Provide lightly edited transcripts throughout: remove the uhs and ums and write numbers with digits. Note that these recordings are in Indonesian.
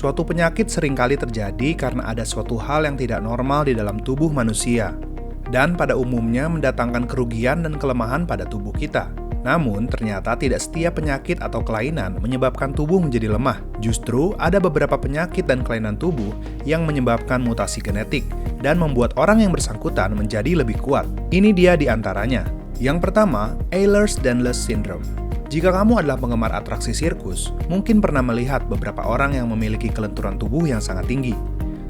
Suatu penyakit seringkali terjadi karena ada suatu hal yang tidak normal di dalam tubuh manusia, dan pada umumnya mendatangkan kerugian dan kelemahan pada tubuh kita. Namun, ternyata tidak setiap penyakit atau kelainan menyebabkan tubuh menjadi lemah. Justru, ada beberapa penyakit dan kelainan tubuh yang menyebabkan mutasi genetik dan membuat orang yang bersangkutan menjadi lebih kuat. Ini dia di antaranya. Yang pertama, Ehlers-Danlos Syndrome. Jika kamu adalah penggemar atraksi sirkus, mungkin pernah melihat beberapa orang yang memiliki kelenturan tubuh yang sangat tinggi.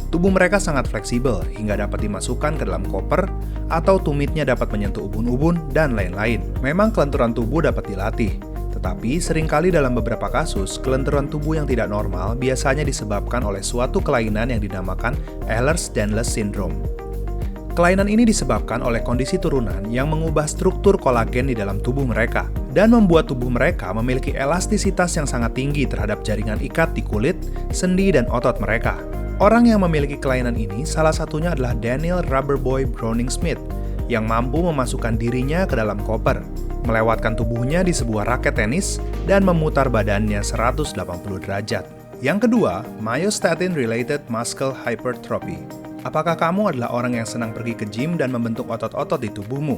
Tubuh mereka sangat fleksibel hingga dapat dimasukkan ke dalam koper, atau tumitnya dapat menyentuh ubun-ubun, dan lain-lain. Memang kelenturan tubuh dapat dilatih, tetapi seringkali dalam beberapa kasus, kelenturan tubuh yang tidak normal biasanya disebabkan oleh suatu kelainan yang dinamakan Ehlers-Danlos Syndrome. Kelainan ini disebabkan oleh kondisi turunan yang mengubah struktur kolagen di dalam tubuh mereka, dan membuat tubuh mereka memiliki elastisitas yang sangat tinggi terhadap jaringan ikat di kulit, sendi, dan otot mereka. Orang yang memiliki kelainan ini salah satunya adalah Daniel Rubberboy Browning-Smith, yang mampu memasukkan dirinya ke dalam koper, melewatkan tubuhnya di sebuah raket tenis, dan memutar badannya 180 derajat. Yang kedua, Myostatin-Related Muscle Hypertrophy. Apakah kamu adalah orang yang senang pergi ke gym dan membentuk otot-otot di tubuhmu?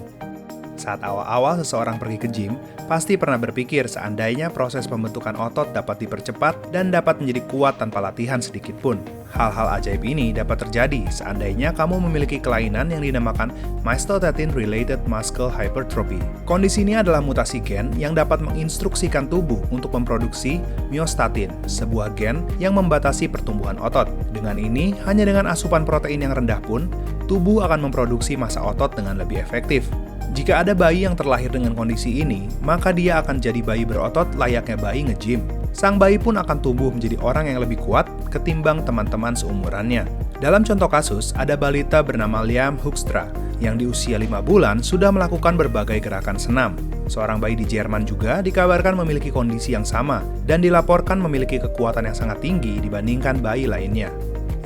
Saat awal-awal seseorang pergi ke gym, pasti pernah berpikir seandainya proses pembentukan otot dapat dipercepat dan dapat menjadi kuat tanpa latihan sedikit pun. Hal-hal ajaib ini dapat terjadi seandainya kamu memiliki kelainan yang dinamakan Myostatin-Related Muscle Hypertrophy. Kondisi ini adalah mutasi gen yang dapat menginstruksikan tubuh untuk memproduksi myostatin, sebuah gen yang membatasi pertumbuhan otot. Dengan ini, hanya dengan asupan protein yang rendah pun, tubuh akan memproduksi massa otot dengan lebih efektif. Jika ada bayi yang terlahir dengan kondisi ini, maka dia akan jadi bayi berotot layaknya bayi nge-gym. Sang bayi pun akan tumbuh menjadi orang yang lebih kuat ketimbang teman-teman seumurannya. Dalam contoh kasus, ada balita bernama Liam Hoekstra yang di usia 5 bulan sudah melakukan berbagai gerakan senam. Seorang bayi di Jerman juga dikabarkan memiliki kondisi yang sama dan dilaporkan memiliki kekuatan yang sangat tinggi dibandingkan bayi lainnya.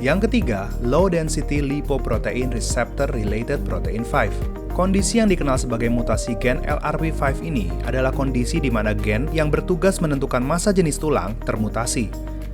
Yang ketiga, Low Density Lipoprotein Receptor Related Protein 5. Kondisi yang dikenal sebagai mutasi gen LRP5 ini adalah kondisi di mana gen yang bertugas menentukan massa jenis tulang termutasi.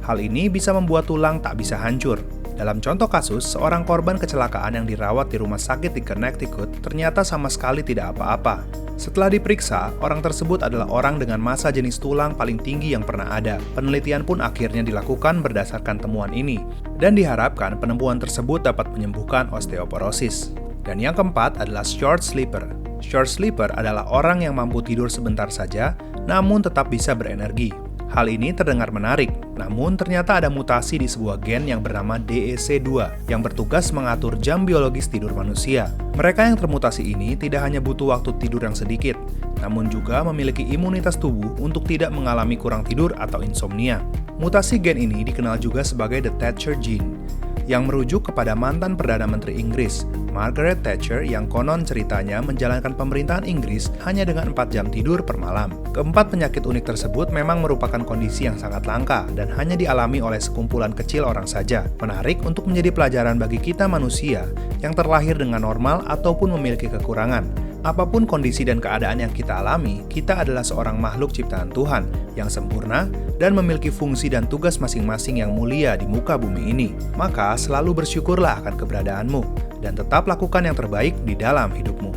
Hal ini bisa membuat tulang tak bisa hancur. Dalam contoh kasus, seorang korban kecelakaan yang dirawat di rumah sakit di Connecticut ternyata sama sekali tidak apa-apa. Setelah diperiksa, orang tersebut adalah orang dengan massa jenis tulang paling tinggi yang pernah ada. Penelitian pun akhirnya dilakukan berdasarkan temuan ini, dan diharapkan penemuan tersebut dapat menyembuhkan osteoporosis. Dan yang keempat adalah short sleeper. Short sleeper adalah orang yang mampu tidur sebentar saja, namun tetap bisa berenergi. Hal ini terdengar menarik, namun ternyata ada mutasi di sebuah gen yang bernama DEC2 yang bertugas mengatur jam biologis tidur manusia. Mereka yang termutasi ini tidak hanya butuh waktu tidur yang sedikit, namun juga memiliki imunitas tubuh untuk tidak mengalami kurang tidur atau insomnia. Mutasi gen ini dikenal juga sebagai the Thatcher gene, yang merujuk kepada mantan Perdana Menteri Inggris, Margaret Thatcher, yang konon ceritanya menjalankan pemerintahan Inggris hanya dengan 4 jam tidur per malam. Keempat penyakit unik tersebut memang merupakan kondisi yang sangat langka dan hanya dialami oleh sekumpulan kecil orang saja. Menarik untuk menjadi pelajaran bagi kita manusia yang terlahir dengan normal ataupun memiliki kekurangan. Apapun kondisi dan keadaan yang kita alami, kita adalah seorang makhluk ciptaan Tuhan yang sempurna dan memiliki fungsi dan tugas masing-masing yang mulia di muka bumi ini. Maka selalu bersyukurlah akan keberadaanmu dan tetap lakukan yang terbaik di dalam hidupmu.